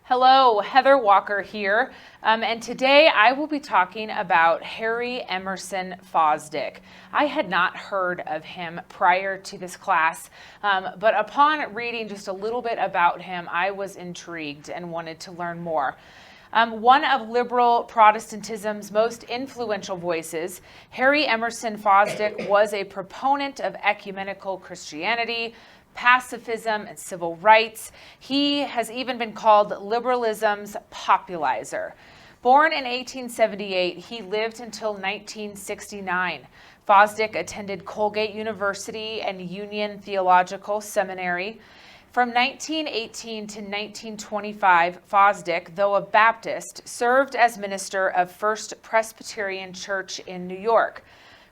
Hello, Heather Walker here, and today I will be talking about Harry Emerson Fosdick. I had not heard of him prior to this class, but upon reading just a little bit about him, I was intrigued and wanted to learn more. One of liberal Protestantism's most influential voices, Harry Emerson Fosdick was a proponent of ecumenical Christianity, pacifism, and civil rights. He has even been called liberalism's popularizer. Born in 1878, he lived until 1969. Fosdick attended Colgate University and Union Theological Seminary. From 1918 to 1925, Fosdick, though a Baptist, served as minister of First Presbyterian Church in New York.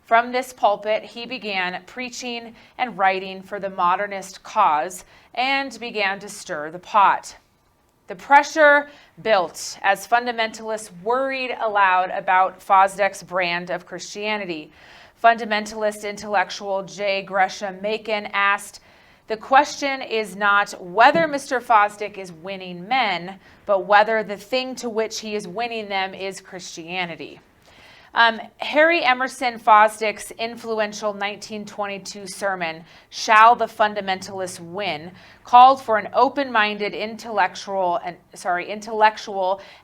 From this pulpit, he began preaching and writing for the Modernist cause and began to stir the pot. The pressure built as fundamentalists worried aloud about Fosdick's brand of Christianity. Fundamentalist intellectual J. Gresham Machen asked, "The question is not whether Mr. Fosdick is winning men, but whether the thing to which he is winning them is Christianity." Harry Emerson Fosdick's influential 1922 sermon, "Shall the Fundamentalists Win?" called for an open-minded intellectual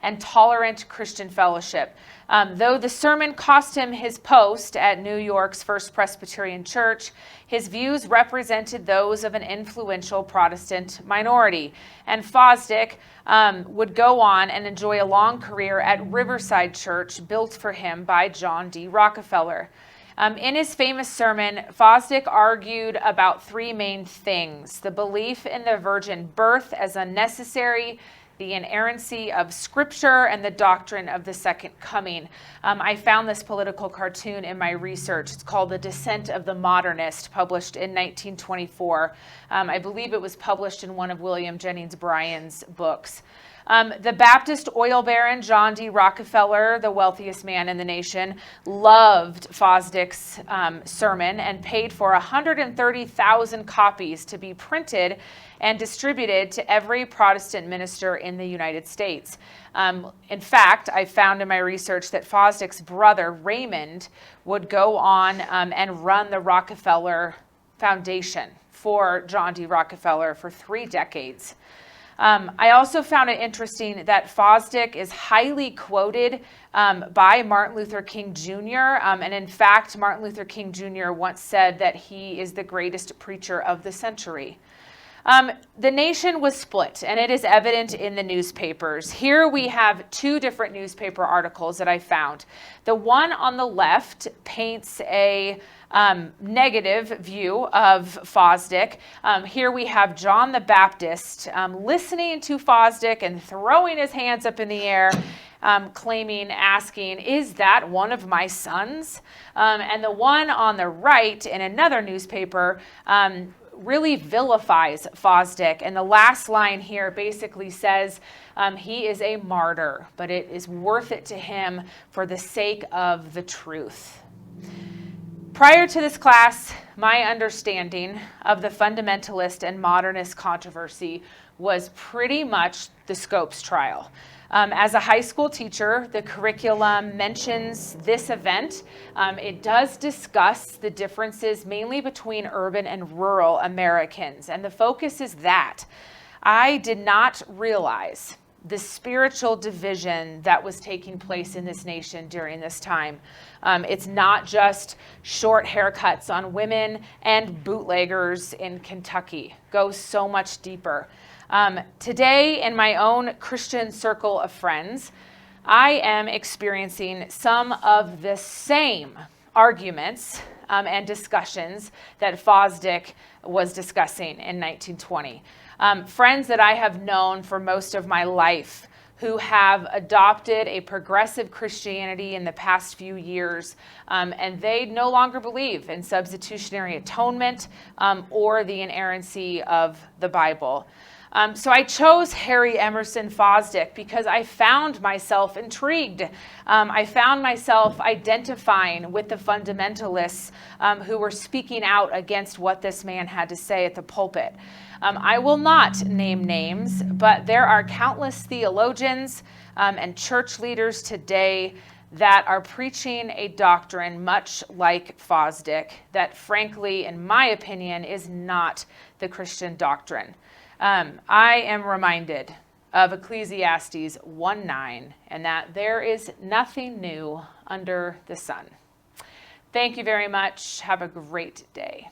and tolerant Christian fellowship. Though the sermon cost him his post at New York's First Presbyterian Church, his views represented those of an influential Protestant minority. And Fosdick would go on and enjoy a long career at Riverside Church, built for him by John D. Rockefeller. In his famous sermon, Fosdick argued about three main things: the belief in the virgin birth as unnecessary, the inerrancy of Scripture, and the doctrine of the second coming. I found this political cartoon in my research. It's called The Descent of the Modernist, published in 1924. I believe it was published in one of William Jennings Bryan's books. The Baptist oil baron John D. Rockefeller, the wealthiest man in the nation, loved Fosdick's sermon and paid for 130,000 copies to be printed and distributed to every Protestant minister in the United States. In fact, I found in my research that Fosdick's brother, Raymond, would go on and run the Rockefeller Foundation for John D. Rockefeller for 3 decades. I also found it interesting that Fosdick is highly quoted by Martin Luther King Jr. And in fact, Martin Luther King Jr. once said that he is the greatest preacher of the century. The nation was split, and it is evident in the newspapers. Here we have 2 different newspaper articles that I found. The one on the left paints a negative view of Fosdick. Here we have John the Baptist listening to Fosdick and throwing his hands up in the air, asking, "Is that one of my sons?" And the one on the right in another newspaper really vilifies Fosdick. And the last line here basically says he is a martyr, but it is worth it to him for the sake of the truth. Prior to this class, my understanding of the fundamentalist and modernist controversy was pretty much the Scopes trial. As a high school teacher, the curriculum mentions this event. It does discuss the differences mainly between urban and rural Americans, and the focus is that. I did not realize the spiritual division that was taking place in this nation during this time. It's not just short haircuts on women and bootleggers in Kentucky. It goes so much deeper. Today, in my own Christian circle of friends, I am experiencing some of the same arguments and discussions that Fosdick was discussing in 1920. Friends that I have known for most of my life who have adopted a progressive Christianity in the past few years, and they no longer believe in substitutionary atonement or the inerrancy of the Bible. So I chose Harry Emerson Fosdick because I found myself intrigued. I found myself identifying with the fundamentalists who were speaking out against what this man had to say at the pulpit. I will not name names, but there are countless theologians and church leaders today that are preaching a doctrine much like Fosdick that, frankly, in my opinion, is not the Christian doctrine. I am reminded of Ecclesiastes 1:9, and that there is nothing new under the sun. Thank you very much. Have a great day.